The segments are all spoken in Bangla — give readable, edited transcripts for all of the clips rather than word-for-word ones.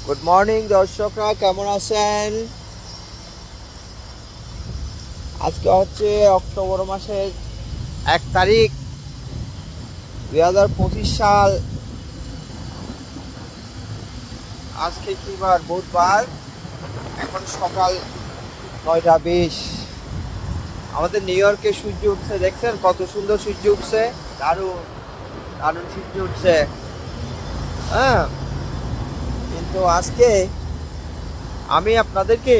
গুড মর্নিং দর্শকরা, কেমন আছেন? আজকে হচ্ছে অক্টোবর মাসের 1 তারিখ 2025 সাল। আজকে কি বার? বুধবার। এখন সকাল 9:20। আমাদের নিউ ইয়র্কে সূর্য উঠছে, দেখছেন কত সুন্দর সূর্য উঠছে। দারুণ দারুণ সূর্য উঠছে। হ্যাঁ, কিন্তু আজকে আমি আপনাদেরকে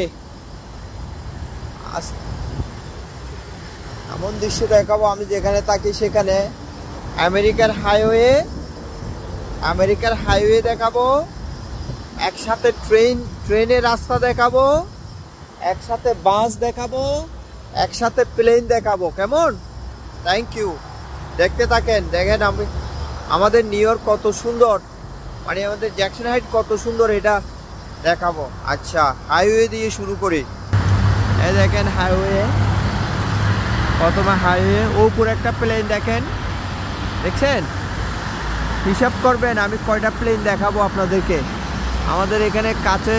এমন দৃশ্য দেখাবো, আমি যেখানে থাকি সেখানে আমেরিকার হাইওয়ে দেখাবো, একসাথে ট্রেনের রাস্তা দেখাবো, একসাথে বাস দেখাবো, একসাথে প্লেন দেখাবো। কেমন? Thank you. দেখতে থাকেন, দেখেন আমাদের নিউ ইয়র্ক কত সুন্দর, মানে আমাদের জ্যাকসন হাইট কত সুন্দর, এটা দেখাবো। আচ্ছা, হাইওয়ে দিয়ে শুরু করি। এই দেখেন হাইওয়ে, প্রথমে হাইওয়ে, উপরে একটা প্লেন দেখেন, দেখছেন? হিসাব করবেন আমি কয়টা প্লেন দেখাবো আপনাদেরকে। আমাদের এখানে কাছে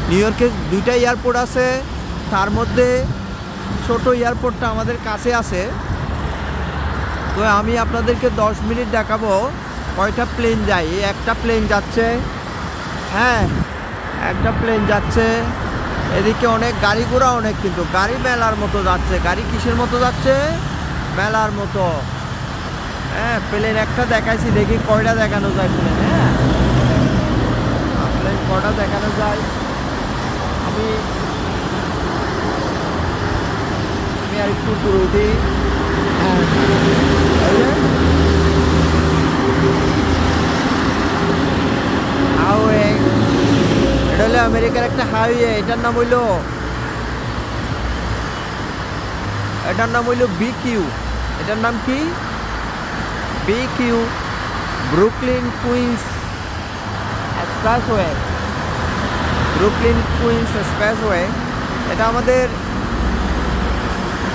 নিউ ইয়র্কে 2টা এয়ারপোর্ট আছে, তার মধ্যে ছোট এয়ারপোর্টটা আমাদের কাছে আছে। তো আমি আপনাদেরকে 10 মিনিট দেখাবো কয়টা প্লেন যায়। একটা প্লেন যাচ্ছে, হ্যাঁ একটা প্লেন যাচ্ছে। এদিকে অনেক গাড়ি ঘোড়া, অনেক, কিন্তু গাড়ি মেলার মতো যাচ্ছে। গাড়ি কিসের মতো যাচ্ছে? মেলার মতো। হ্যাঁ, প্লেন একটা দেখাইছি, দেখি কয়টা দেখানো যায় প্লেন। হ্যাঁ, প্লেন কয়টা দেখানো যায়। আমি আর একটু উপরে উঠি। হ্যাঁ, হাইওয়ে, এটা হলো আমেরিকার একটা হাইওয়ে। এটার নাম হইল BQ। এটার নাম কি? BQ, Brooklyn Queens expressway. Brooklyn Queens expressway, এটা আমাদের,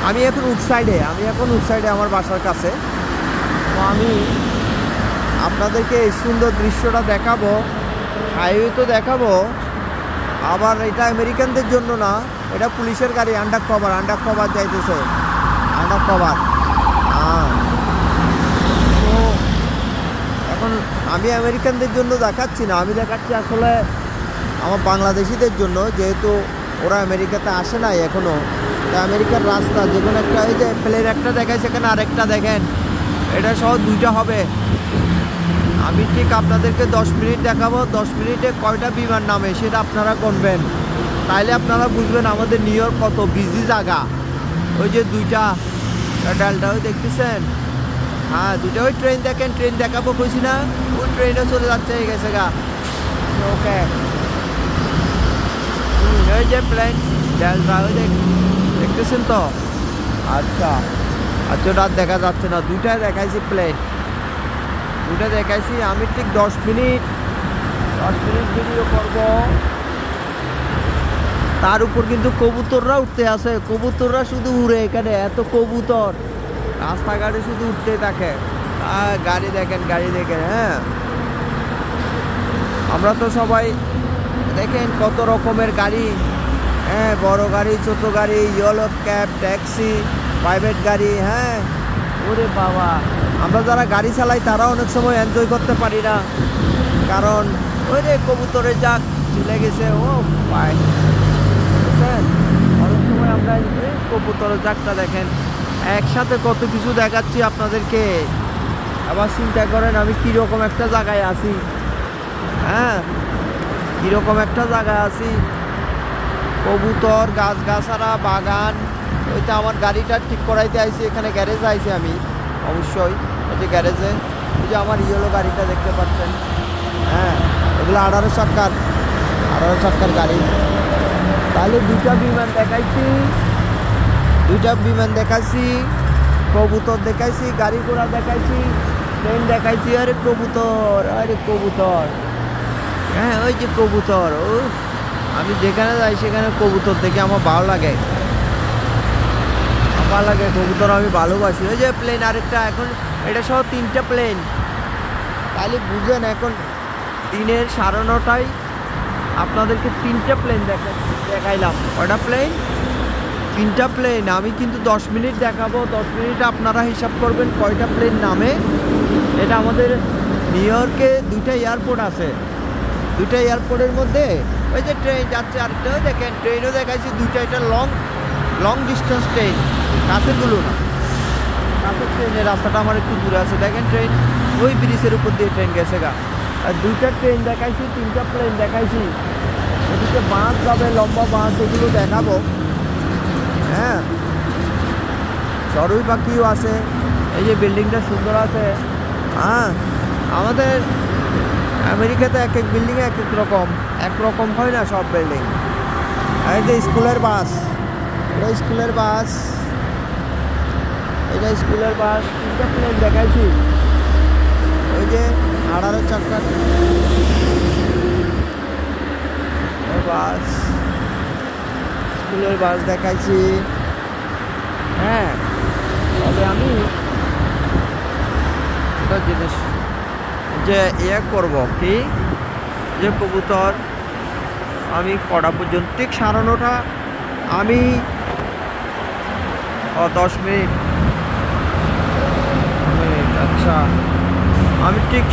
আমি এখন উডসাইডে আমার বাসার কাছে। তো আমি আপনাদেরকে এই সুন্দর দৃশ্যটা দেখাবো। হাইওয়ে তো দেখাবো, আবার এটা আমেরিকানদের জন্য না, এটা পুলিশের গাড়ি, আন্ডার কভার যাইতেছে, আন্ডার কভার। তো এখন আমি আমেরিকানদের জন্য দেখাচ্ছি না, আমি দেখাচ্ছি আসলে আমার বাংলাদেশিদের জন্য, যেহেতু ওরা আমেরিকাতে আসে নাই এখনও। তো আমেরিকার রাস্তা যেখানে একটা, এই যে প্লেন একটা দেখায়, সেখানে আরেকটা দেখেন, এটা সহ 2টা হবে। আমি ঠিক আপনাদেরকে 10 মিনিট দেখাবো, 10 মিনিটে কয়টা বিমান নামে সেটা আপনারা গুনবেন, তাইলে আপনারা বুঝবেন আমাদের নিউ ইয়র্ক কত বিজি জায়গা। ওই যে 2টা ডালটা ওই দেখতেছেন, হ্যাঁ 2টা ওই ট্রেন দেখেন, ট্রেন দেখাবো কইছি না, ওই ট্রেনও চলে যাচ্ছে, এই গেছে গা। ওকে, ওই যে প্লেন ডালটা ওই দেখতেছেন তো। আচ্ছা, ওটা দেখা যাচ্ছে না, 2টা দেখাইছি প্লেন, 2টা দেখাইছি। আমি ঠিক 10 মিনিট ভিডিও করব। তার উপর কিন্তু কবুতররা উঠতে আসে, কবুতররা শুধু উড়ে এখানে, এত কবুতর রাস্তাঘাটে শুধু উঠতে থাকে। গাড়ি দেখেন, হ্যাঁ আমরা তো সবাই দেখেন কত রকমের গাড়ি, হ্যাঁ বড় গাড়ি, ছোট গাড়ি, ইয়েলো ক্যাব, ট্যাক্সি, প্রাইভেট গাড়ি। হ্যাঁ, ওরে বাবা, আমরা যারা গাড়ি চালাই তারা অনেক সময় এনজয় করতে পারি না, কারণ ওই যে কবুতরের জাক চলে গেছে। ও পায়, বুঝছেন? অনেক সময় আমরা কবুতরের জাকটা দেখেন, একসাথে কত কিছু দেখাচ্ছি আপনাদেরকে। আবার চিন্তা করেন আমি কীরকম একটা জায়গায় আছি। হ্যাঁ, কীরকম একটা জায়গায় আছি, কবুতর, গাছগাছারা, বাগান। ওইটা আমার গাড়িটা ঠিক করাইতে আইছি, এখানে গ্যারেজে আইছি আমি, অবশ্যই এই যে গ্যারেজে। এই যে আমার ইয়েলো গাড়িটা দেখতে পাচ্ছেন, হ্যাঁ এগুলো 18 চাক্কার গাড়ি। তাহলে 2টা বিমান দেখাইছি, কবুতর দেখাইছি, গাড়ি ঘোড়া দেখাইছি, ট্রেন দেখাইছি। আরে কবুতর, হ্যাঁ ওই যে কবুতর। ও, আমি যেখানে যাই সেখানে কবুতর দেখে আমার ভালো লাগে, কবুতর আমি ভালোবাসি। ওই যে প্লেন আরেকটা, এখন এটা সহ 3টা প্লেন। তাহলে বুঝেন এখন দিনের 9:30 আপনাদেরকে 3টা প্লেন দেখাইলাম। কয়টা প্লেন? 3টা প্লেন। আমি কিন্তু 10 মিনিট দেখাবো, 10 মিনিটে আপনারা হিসাব করবেন কয়টা প্লেন নামে। এটা আমাদের নিউ ইয়র্কে 2টা এয়ারপোর্ট আছে, 2টা এয়ারপোর্টের মধ্যে ওই যে ট্রেন যাচ্ছে, আরেকটাও দেখেন ট্রেনও দেখাচ্ছি 2টা। এটা লং ডিস্টেন্স ট্রেন, কাছেরগুলো না। কাছের ট্রেনের রাস্তাটা আমার একটু দূরে আছে, দেখেন ট্রেন ওই ব্রিজের উপর দিয়ে ট্রেন গেছে গা। আর 2টা ট্রেন দেখাইছি, 3টা প্লেন দেখাইছি। এদিকে বাস যাবে, লম্বা বাস, এগুলো দেখাবো। হ্যাঁ, চড়ুই পাখিও আছে। এই যে বিল্ডিংটা সুন্দর আছে। হ্যাঁ, আমাদের আমেরিকাতে এক এক বিল্ডিংয়ে এক এক রকম হয় না সব বিল্ডিং। এই যে স্কুলের বাস, এটা স্কুলের বাস, এটা স্কুলের বাস। 3টা প্লেন দেখাইছি। ওই যে 18 চাকার বাস, স্কুলের বাস দেখাইছি। হ্যাঁ, তবে আমি একটা জিনিস যে করব কি, যে কবুতর আমি কটা পর্যন্ত ঠিক 9:30, আমি 10 মিনিট। আচ্ছা, আমি ঠিক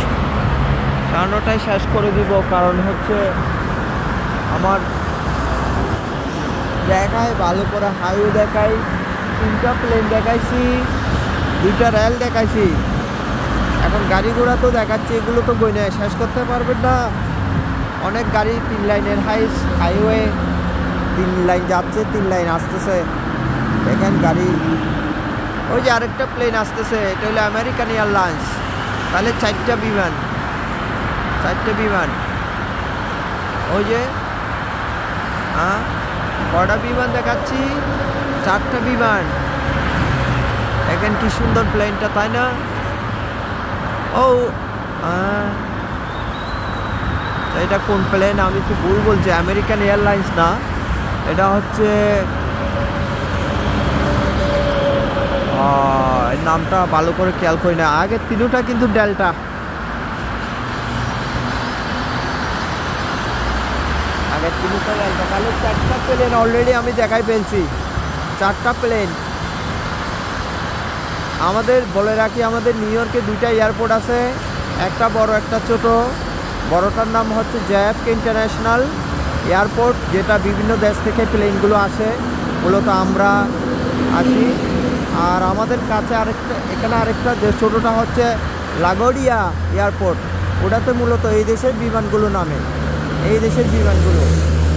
9:30টায় শেষ করে দিব, কারণ হচ্ছে আমার দেখায় ভালো করে হাইওয়ে দেখাই। 3টা প্লেন দেখাইছি, 2টা রেল দেখাইছি। এখন গাড়ি ঘোড়া তো দেখাচ্ছি, এগুলো তো বই নেয় শেষ করতে পারবেন না। অনেক গাড়ি, 3 লাইনের হাইওয়ে, 3 লাইন যাচ্ছে, 3 লাইন আসতেছে। দেখেন গাড়ি। ওই যে আরেকটা প্লেন আসতেছে, এটা হলো আমেরিকান এয়ারলাইন্স। তাহলে 4টা বিমান, 4টে বিমান। ওই যে কটা বিমান দেখাচ্ছি? 4টা বিমান। দেখেন কি সুন্দর প্লেনটা, তাই না? ও এটা কোন প্লেন? আমি তো ভুল বলছি, আমেরিকান এয়ারলাইন্স না, এটা হচ্ছে নামটা ভালো করে খেয়াল করি না। আগে 3টা কিন্তু ডেল্টা। আগে 3টা ডেল্টা। তাহলে 4টা প্লেন অলরেডি আমি দেখাই ফেলছি। 4টা প্লেন। আমাদের বলে রাখি, আমাদের নিউ ইয়র্কে 2টা এয়ারপোর্ট আছে, একটা বড় একটা ছোট। বড়টার নাম হচ্ছে JFK ইন্টারন্যাশনাল এয়ারপোর্ট, যেটা বিভিন্ন দেশ থেকে প্লেনগুলো আসে, মূলত আমরা আসি। আর আমাদের কাছে এখানে আরেকটা যে ছোটোটা হচ্ছে লাগোডিয়া এয়ারপোর্ট, ওটাতে মূলত এই দেশের বিমানগুলো নামে, এই দেশের বিমানগুলো।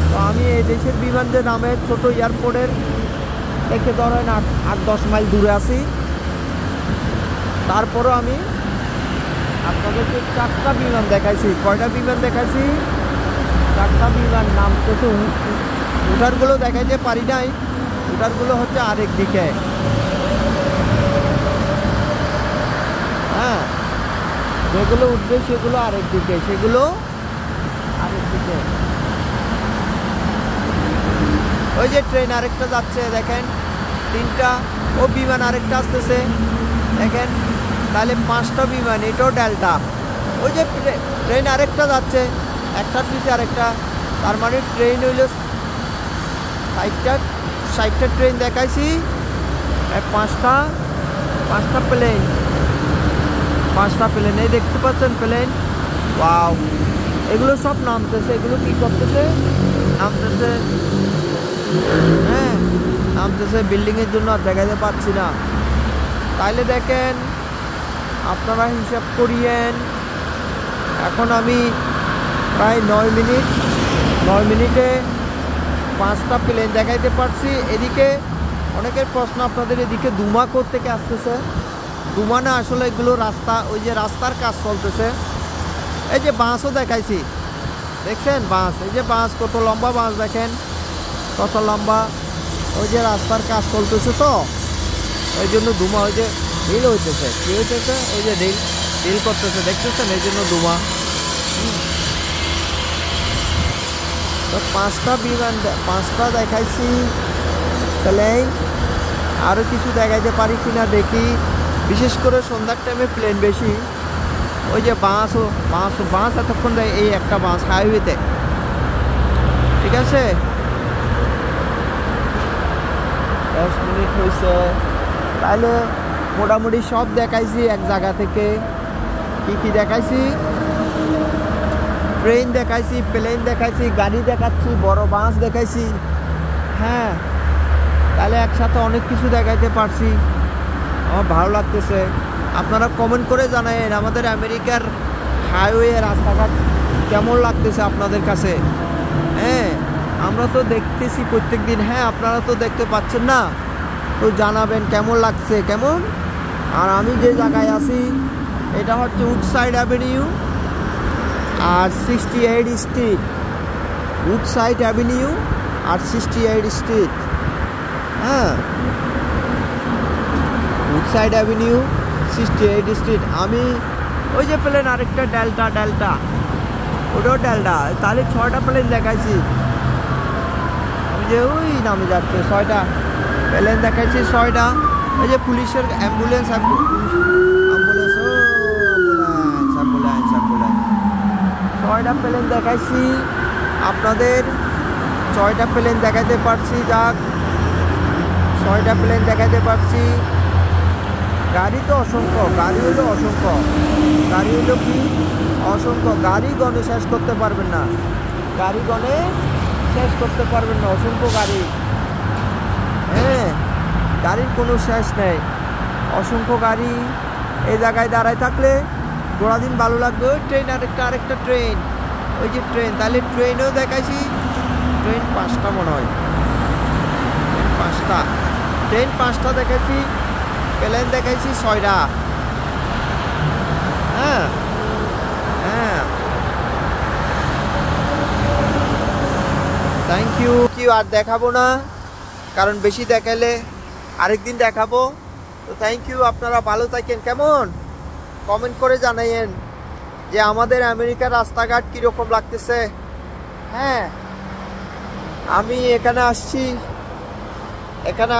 তো আমি এই দেশের বিমান যে নামে ছোটো এয়ারপোর্টের থেকে ধরেন 8-10 মাইল দূরে আছি। তারপরও আমি আপনাদেরকে 4টা বিমান দেখাইছি। কয়টা বিমান দেখাইছি? 4টা বিমান নামতেছে। উঠারগুলো দেখাইতে পারি নাই, উঠারগুলো হচ্ছে আরেক দিকে। হ্যাঁ, যেগুলো উঠবে সেগুলো আরেক দিকে, সেগুলো আরেক দিকে। ওই যে ট্রেন আরেকটা যাচ্ছে, দেখেন 3টা। ও বিমান আরেকটা আসতেছে, দেখেন। তাহলে 5টা বিমান, এটাও ডেল্টা। ওই যে ট্রেন আরেকটা যাচ্ছে, একটার পিছে আরেকটা। তার মানে ট্রেন হইল 60টা ট্রেন দেখাইছি। 5টা প্লেন, 5টা প্লেন। এই দেখতে পাচ্ছেন প্লেন। ওয়াও, এগুলো সব নামতেছে। এগুলো কি করতেছে? নামতেছে। হ্যাঁ, নামতেছে। বিল্ডিংয়ের জন্য আর দেখাতে পাচ্ছি না। তাইলে দেখেন, আপনারা হিসাব করিয়েন। এখন আমি প্রায় 9 মিনিটে 5টা প্লেন দেখাইতে পারছি। এদিকে অনেকের প্রশ্ন আপনাদের, এদিকে দুমা থেকে আসতেছে। দুমা না, আসলে এগুলো রাস্তা, ওই যে রাস্তার কাজ চলতেছে। এই যে বাঁশও দেখাইছি, দেখছেন বাঁশ? এই যে বাঁশ, কত লম্বা বাঁশ, দেখেন কত লম্বা। ওই যে রাস্তার কাজ চলতেছে, তো ওই জন্য ধুমা। ওই যে ঢিল হইতেছে, কি হইতেছে? ওই যে ঢিল করতেছে, দেখতেছেন? এই জন্য ধুমা। তো 5টা বিমান, 5টা দেখাইছি প্লেন। আরও কিছু দেখাইতে পারি কিনা দেখি। বিশেষ করে সন্ধ্যার টাইমে প্লেন বেশি। ওই যে বাঁশ এতক্ষণ দেয়। এই একটা বাঁশ হাইওয়েতে, ঠিক আছে, 10 মিনিট হয়েছে। তাহলে মোটামুটি সব দেখাইছি এক জায়গা থেকে। কি কি দেখাইছি? ট্রেন দেখাইছি, প্লেন দেখাইছি, গাড়ি দেখাচ্ছি, বড় বাস দেখাইছি। হ্যাঁ, তাহলে একসাথে অনেক কিছু দেখাইতে পারছি। আমার ভালো লাগতেছে। আপনারা কমেন্ট করে জানাবেন আমাদের আমেরিকার হাইওয়ে রাস্তাঘাট কেমন লাগতেছে আপনাদের কাছে। হ্যাঁ, আমরা তো দেখতেছি প্রত্যেক দিন। হ্যাঁ, আপনারা তো দেখতে পাচ্ছেন না, তো জানাবেন কেমন লাগছে, কেমন। আর আমি যে জায়গায় আছি এটা হচ্ছে উডসাইড অ্যাভিনিউ আর 68 স্ট্রিট। উডসাইড অ্যাভিনিউ আর 68 স্ট্রিট। হ্যাঁ, উডসাইড অ্যাভিনিউ 68 স্ট্রিট। আমি ওই যে প্লেন আরেকটা ডেল্টা ওটাও ডেল্টা, তাহলে 6টা প্লেন দেখাইছি। আমি যে ওই নামে যাচ্ছে 6টা প্লেন দেখাইছি, 6টা। ওই যে পুলিশের অ্যাম্বুলেন্স 6টা প্লেন দেখাইছি আপনাদের। 6টা প্লেন দেখাইতে পারছি। যাক, 6টা প্লেন দেখাইতে পারছি। গাড়ি তো অসংখ্য, গাড়ি হলো অসংখ্য, গাড়ি হলো কি অসংখ্য। গাড়ি গণে শেষ করতে পারবেন না, গাড়ি গণে শেষ করতে পারবেন না, অসংখ্য গাড়ি। হ্যাঁ, গাড়ির কোনো শেষ নেই, অসংখ্য গাড়ি। এই জায়গায় দাঁড়ায় থাকলে গোড়া দিন ভালো লাগবে। ওই ট্রেন আরেকটা ট্রেন, ওই যে ট্রেন। তাহলে ট্রেনও দেখাইছি। ট্রেন 5টা মনে হয়, ট্রেন 5টা দেখাইছি। প্লেন দেখাইছি 6টা। হ্যাঁ হ্যাঁ, থ্যাংক ইউ। আর দেখাবো না, কারণ বেশি দেখালে আরেকদিন দেখাবো। তো থ্যাংক ইউ, আপনারা ভালো থাকেন। কেমন কমেন্ট করে জানাইয়েন যে আমাদের আমেরিকার রাস্তাঘাট কীরকম লাগতেছে। হ্যাঁ, আমি এখানে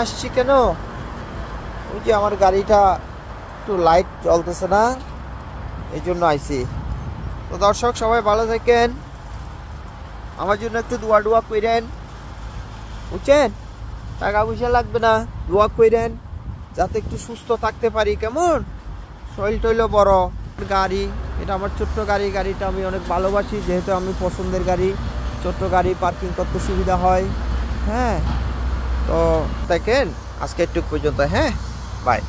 আসছি কেন? ওই যে আমার গাড়িটা একটু লাইট জ্বলতেছে না, এই জন্য আইছি। তো দর্শক সবাই ভালো থাকেন, আমার জন্য একটু দোয়া কইরেন, বুঝছেন? টাকা পয়সা লাগবে না, দোয়া কইরেন যাতে একটু সুস্থ থাকতে পারি। কেমন শরীর টইল বড়। গাড়ি এটা আমার ছোট্ট গাড়ি, গাড়িটা আমি অনেক ভালোবাসি, যেহেতু আমি পছন্দের গাড়ি। ছোট্ট গাড়ি, পার্কিং করতে সুবিধা হয়। হ্যাঁ, তো দেখেন আজকে একটু পর্যন্ত। হ্যাঁ, বাই।